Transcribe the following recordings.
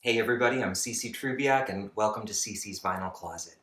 Hey everybody, I'm CC Trubiak and welcome to CC's Vinyl Closet.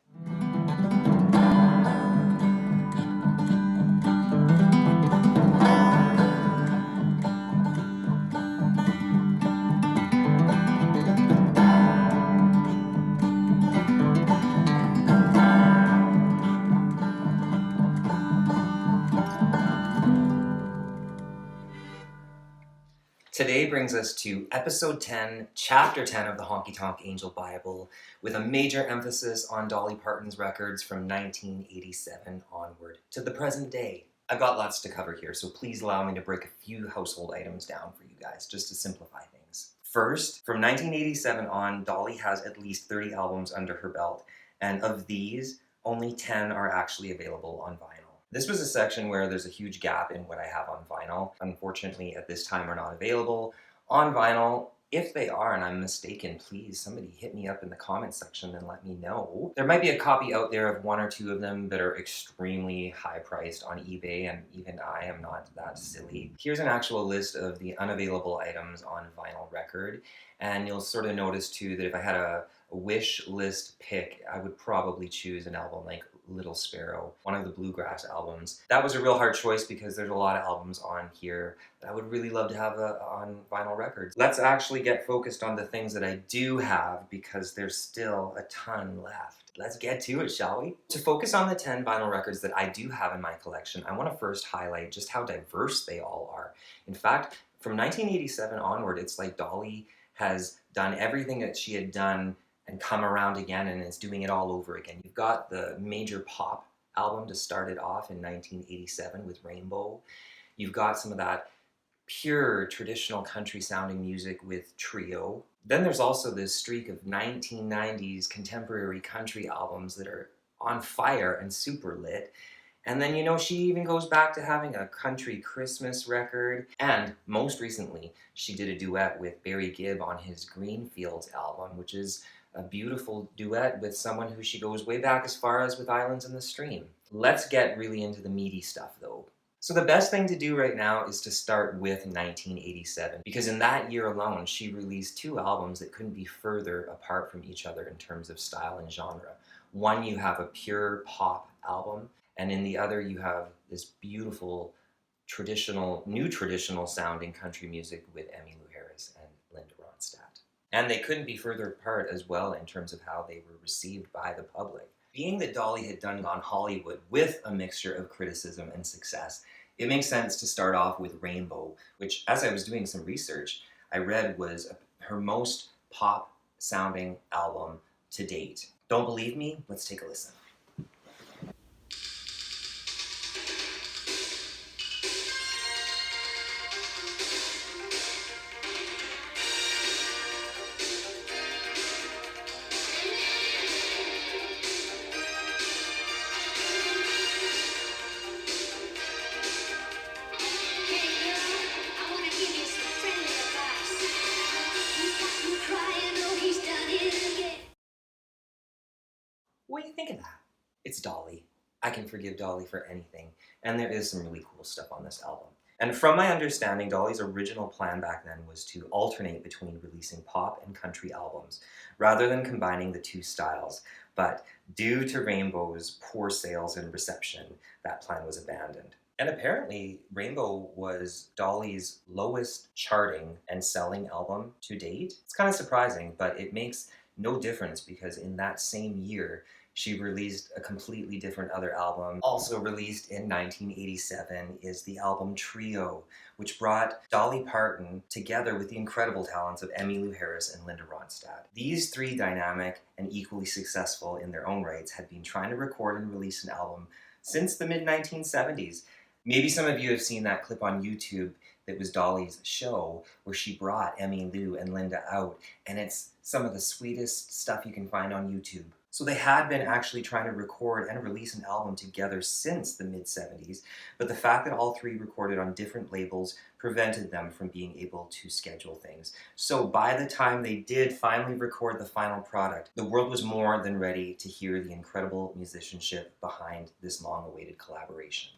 Today brings us to episode 10, chapter 10 of the Honky Tonk Angel Bible, with a major emphasis on Dolly Parton's records from 1987 onward to the present day. I've got lots to cover here, so please allow me to break a few household items down for you guys, just to simplify things. First, from 1987 on, Dolly has at least 30 albums under her belt, and of these, only 10 are actually available on vinyl. This was a section where there's a huge gap in what I have on vinyl. Unfortunately, at this time are not available on vinyl. If they are, and I'm mistaken, please somebody hit me up in the comments section and let me know. There might be a copy out there of one or two of them that are extremely high priced on eBay, and even I am not that silly. Here's an actual list of the unavailable items on vinyl record, and you'll sort of notice too that if I had a wish list pick, I would probably choose an album like Little Sparrow, one of the Bluegrass albums. That was a real hard choice because there's a lot of albums on here that I would really love to have on vinyl records. Let's actually get focused on the things that I do have because there's still a ton left. Let's get to it, shall we? To focus on the 10 vinyl records that I do have in my collection, I want to first highlight just how diverse they all are. In fact, from 1987 onward, it's like Dolly has done everything that she had done and come around again and is doing it all over again. You've got the major pop album to start it off in 1987 with Rainbow. You've got some of that pure traditional country sounding music with Trio. Then there's also this streak of 1990s contemporary country albums that are on fire and super lit. And then, she even goes back to having a country Christmas record. And most recently, she did a duet with Barry Gibb on his Greenfields album, which is a beautiful duet with someone who she goes way back as far as with Islands in the Stream. Let's get really into the meaty stuff, though. So the best thing to do right now is to start with 1987, because in that year alone, she released two albums that couldn't be further apart from each other in terms of style and genre. One, you have a pure pop album, and in the other, you have this beautiful, new traditional sounding country music with Emmylou Harris and Linda Ronstadt. And they couldn't be further apart as well in terms of how they were received by the public. Being that Dolly had done Gone Hollywood with a mixture of criticism and success, it makes sense to start off with Rainbow, which, as I was doing some research, I read was her most pop-sounding album to date. Don't believe me? Let's take a listen. What do you think of that? It's Dolly. I can forgive Dolly for anything, and there is some really cool stuff on this album. And from my understanding, Dolly's original plan back then was to alternate between releasing pop and country albums, rather than combining the two styles. But due to Rainbow's poor sales and reception, that plan was abandoned. And apparently, Rainbow was Dolly's lowest charting and selling album to date. It's kind of surprising, but it makes no difference because in that same year, she released a completely different other album. Also released in 1987 is the album Trio, which brought Dolly Parton together with the incredible talents of Emmylou Harris and Linda Ronstadt. These three dynamic and equally successful in their own rights had been trying to record and release an album since the mid-1970s. Maybe some of you have seen that clip on YouTube that was Dolly's show where she brought Emmylou and Linda out, and it's some of the sweetest stuff you can find on YouTube. So they had been actually trying to record and release an album together since the mid-70s, but the fact that all three recorded on different labels prevented them from being able to schedule things. So by the time they did finally record the final product, the world was more than ready to hear the incredible musicianship behind this long-awaited collaboration.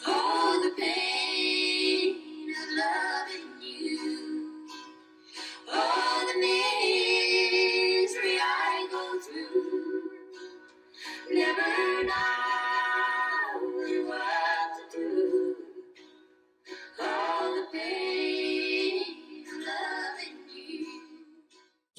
Oh, the pain.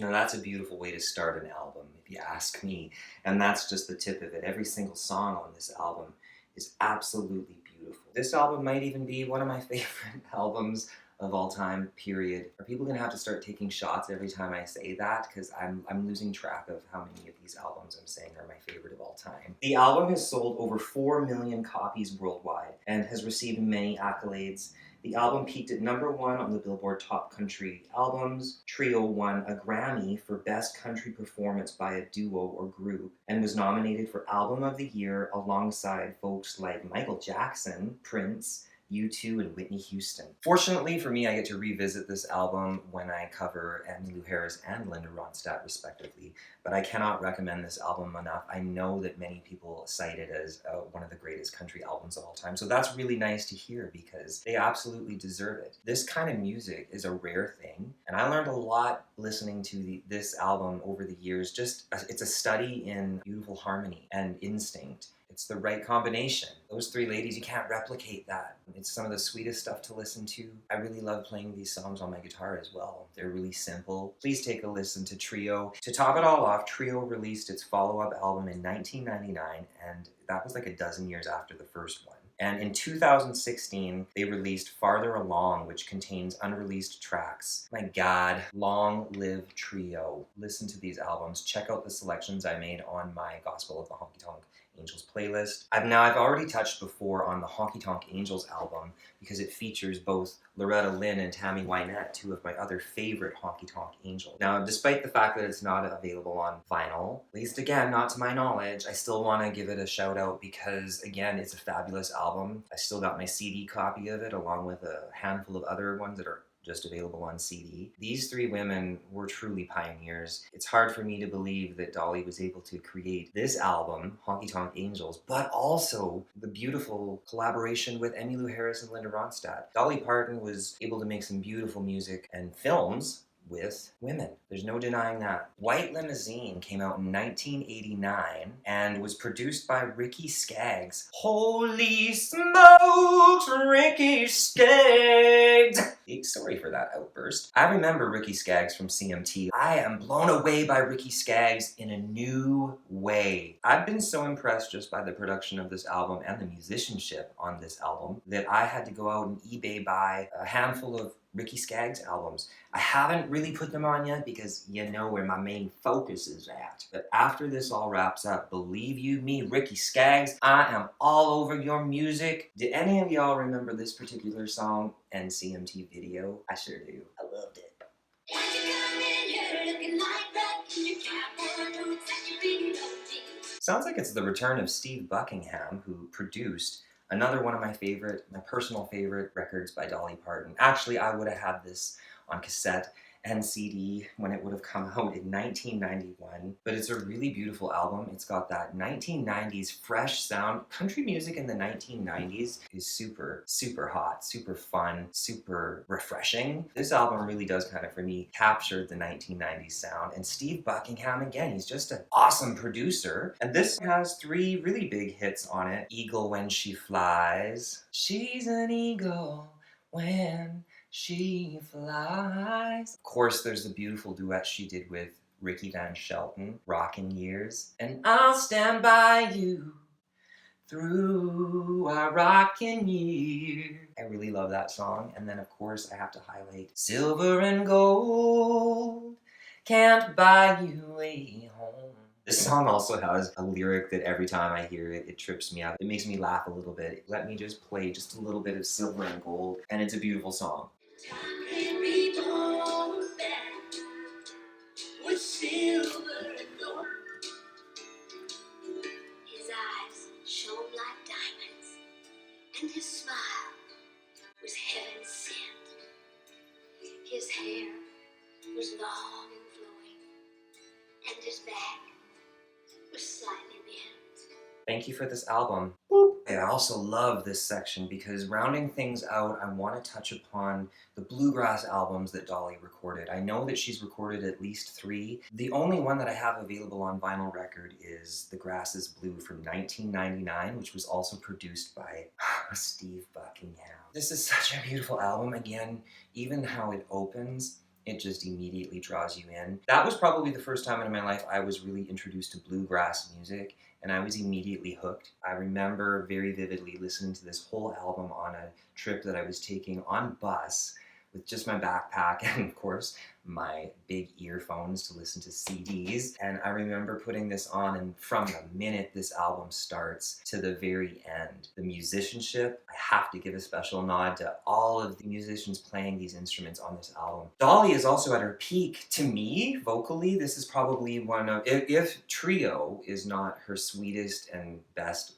Now that's a beautiful way to start an album, if you ask me. And that's just the tip of it. Every single song on this album is absolutely beautiful. This album might even be one of my favorite albums of all time, period. Are people gonna have to start taking shots every time I say that? Because I'm losing track of how many of these albums I'm saying are my favorite of all time. The album has sold over 4 million copies worldwide and has received many accolades. The album peaked at #1 on the Billboard Top Country Albums. Trio won a Grammy for Best Country Performance by a Duo or Group and was nominated for Album of the Year alongside folks like Michael Jackson, Prince, U2, and Whitney Houston. Fortunately for me, I get to revisit this album when I cover Emmylou Harris and Linda Ronstadt, respectively, but I cannot recommend this album enough. I know that many people cite it as one of the greatest country albums of all time, so that's really nice to hear because they absolutely deserve it. This kind of music is a rare thing, and I learned a lot listening to this album over the years. It's a study in beautiful harmony and instinct. It's the right combination. Those three ladies, you can't replicate that. It's some of the sweetest stuff to listen to. I really love playing these songs on my guitar as well. They're really simple. Please take a listen to Trio. To top it all off, Trio released its follow-up album in 1999, and that was like a dozen years after the first one. And in 2016, they released Farther Along, which contains unreleased tracks. My God, long live Trio. Listen to these albums. Check out the selections I made on my Gospel of the Honky Tonk Angels playlist. I've already touched before on the Honky Tonk Angels album because it features both Loretta Lynn and Tammy Wynette, two of my other favorite Honky Tonk Angels. Now, despite the fact that it's not available on vinyl, at least again, not to my knowledge, I still want to give it a shout out because, again, it's a fabulous album. I still got my CD copy of it along with a handful of other ones that are just available on CD. These three women were truly pioneers. It's hard for me to believe that Dolly was able to create this album, Honky Tonk Angels, but also the beautiful collaboration with Emmylou Harris and Linda Ronstadt. Dolly Parton was able to make some beautiful music and films with women. There's no denying that. White Limousine came out in 1989 and was produced by Ricky Skaggs. Holy smokes, Ricky Skaggs! Sorry for that outburst. I remember Ricky Skaggs from CMT. I am blown away by Ricky Skaggs in a new way. I've been so impressed just by the production of this album and the musicianship on this album that I had to go out and eBay buy a handful of Ricky Skaggs albums. I haven't really put them on yet because you know where my main focus is at. But after this all wraps up, believe you me, Ricky Skaggs, I am all over your music. Did any of y'all remember this particular song and CMT video? I sure do. I loved it. Sounds like it's the return of Steve Buckingham, who produced another one of my personal favorite records by Dolly Parton. Actually, I would have had this on cassette and CD when it would have come out in 1991. But it's a really beautiful album. It's got that 1990s fresh sound. Country music in the 1990s is super, super hot, super fun, super refreshing. This album really does kind of, for me, capture the 1990s sound. And Steve Buckingham, again, he's just an awesome producer. And this has 3 really big hits on it. Eagle When She Flies. She's an eagle when she flies. Of course, there's the beautiful duet she did with Ricky Van Shelton, Rockin' Years. And I'll stand by you through our rockin' years. I really love that song. And then, of course, I have to highlight Silver and Gold Can't Buy You a Home. This song also has a lyric that every time I hear it, it trips me up. It makes me laugh a little bit. Let me just play just a little bit of Silver and Gold, and it's a beautiful song. Time can be bought back with silver and gold. His eyes shone like diamonds, and his smile was heaven sent. His hair was long and flowing, and his back was slightly bent. Thank you for this album. Boop. I also love this section because rounding things out, I want to touch upon the Bluegrass albums that Dolly recorded. I know that she's recorded at least 3. The only one that I have available on vinyl record is The Grass is Blue from 1999, which was also produced by Steve Buckingham. This is such a beautiful album. Again, even how it opens, It just immediately draws you in. That was probably the first time in my life I was really introduced to bluegrass music, and I was immediately hooked. I remember very vividly listening to this whole album on a trip that I was taking on bus with just my backpack and, of course, my big earphones to listen to CDs. And I remember putting this on, and from the minute this album starts to the very end, the musicianship, I have to give a special nod to all of the musicians playing these instruments on this album. Dolly is also at her peak. To me, vocally, this is probably one of, if Trio is not her sweetest and best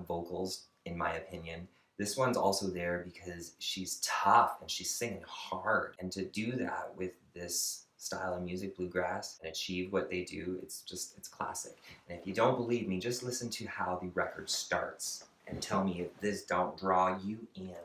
vocals, in my opinion, this one's also there because she's tough and she's singing hard. And to do that with this style of music, bluegrass, and achieve what they do, it's classic. And if you don't believe me, just listen to how the record starts and tell me if this don't draw you in.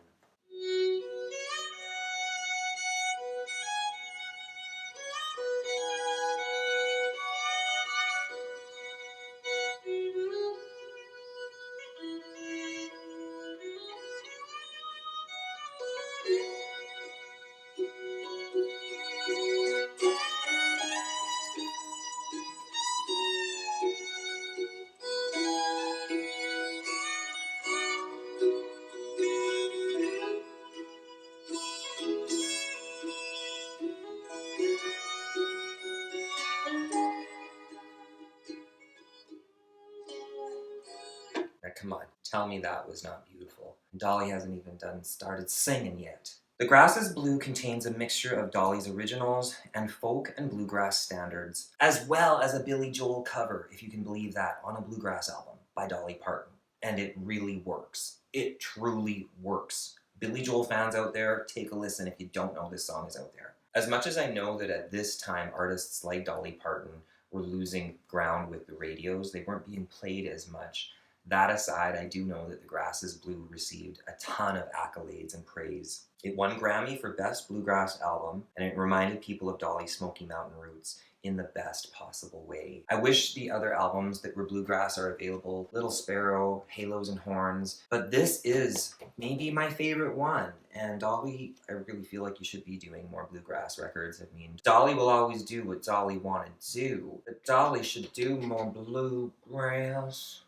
Now, come on, tell me that was not beautiful. Dolly hasn't even started singing yet. The Grass is Blue contains a mixture of Dolly's originals and folk and bluegrass standards, as well as a Billy Joel cover, if you can believe that, on a bluegrass album by Dolly Parton. And it really works. It truly works. Billy Joel fans out there, take a listen if you don't know this song is out there. As much as I know that at this time artists like Dolly Parton were losing ground with the radios, they weren't being played as much. That aside, I do know that The Grass is Blue received a ton of accolades and praise. It won Grammy for Best Bluegrass Album, and it reminded people of Dolly's Smoky Mountain roots in the best possible way. I wish the other albums that were bluegrass are available, Little Sparrow, Halos and Horns, but this is maybe my favorite one. And Dolly, I really feel like you should be doing more bluegrass records. I mean, Dolly will always do what Dolly wanted to do, but Dolly should do more bluegrass.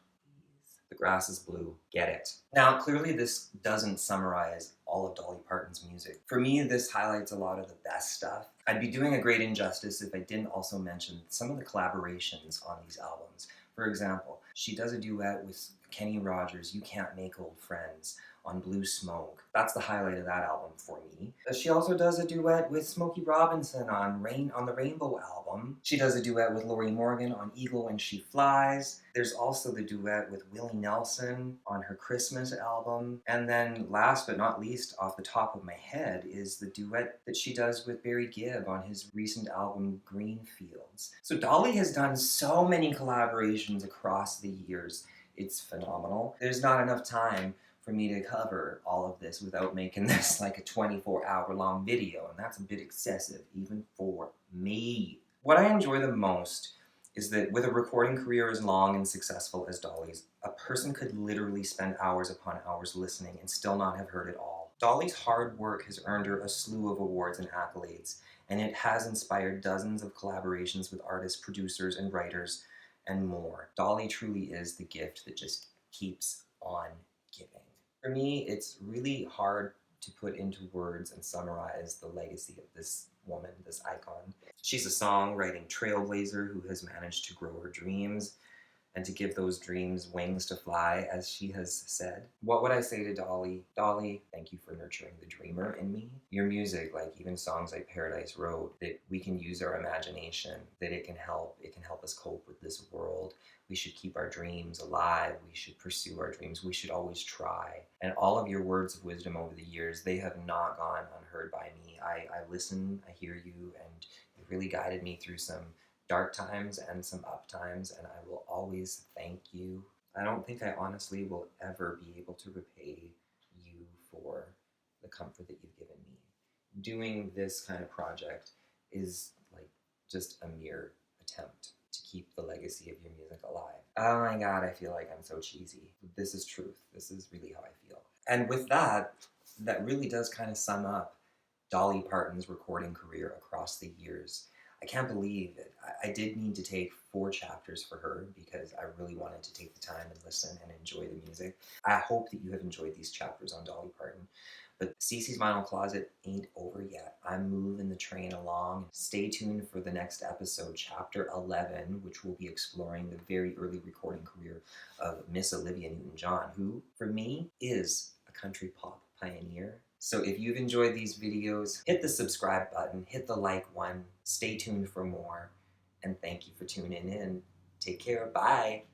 The Grass is Blue. Get it. Now, clearly this doesn't summarize all of Dolly Parton's music. For me, this highlights a lot of the best stuff. I'd be doing a great injustice if I didn't also mention some of the collaborations on these albums. For example, she does a duet with Kenny Rogers, You Can't Make Old Friends, on Blue Smoke. That's the highlight of that album for me. She also does a duet with Smokey Robinson on the Rainbow album. She does a duet with Lori Morgan on Eagle When She Flies. There's also the duet with Willie Nelson on her Christmas album. And then last but not least, off the top of my head, is the duet that she does with Barry Gibb on his recent album Green Fields. So Dolly has done so many collaborations across the years. It's phenomenal. There's not enough time for me to cover all of this without making this like a 24-hour long video, and that's a bit excessive even for me. What I enjoy the most is that with a recording career as long and successful as Dolly's, a person could literally spend hours upon hours listening and still not have heard it all. Dolly's hard work has earned her a slew of awards and accolades, and it has inspired dozens of collaborations with artists, producers, and writers, and more. Dolly truly is the gift that just keeps on giving. For me, it's really hard to put into words and summarize the legacy of this woman, this icon. She's a songwriting trailblazer who has managed to grow her dreams and to give those dreams wings to fly, as she has said. What would I say to Dolly? Dolly, thank you for nurturing the dreamer in me. Your music, like even songs like Paradise Road, that we can use our imagination, that it can help us cope with this world. We should keep our dreams alive. We should pursue our dreams. We should always try. And all of your words of wisdom over the years, they have not gone unheard by me. I listen, I hear you, and it really guided me through some dark times and some up times, and I will always thank you. I don't think I honestly will ever be able to repay you for the comfort that you've given me. Doing this kind of project is like just a mere attempt to keep the legacy of your music alive. Oh my god, I feel like I'm so cheesy. This is truth. This is really how I feel. And with that, that really does kind of sum up Dolly Parton's recording career across the years. I can't believe it. I did need to take 4 chapters for her because I really wanted to take the time and listen and enjoy the music. I hope that you have enjoyed these chapters on Dolly Parton. But Cece's Vinyl Closet ain't over yet. I'm moving the train along. Stay tuned for the next episode, Chapter 11, which will be exploring the very early recording career of Miss Olivia Newton-John, who, for me, is a country pop pioneer. So if you've enjoyed these videos, hit the subscribe button, hit the like one, stay tuned for more, and thank you for tuning in. Take care, bye!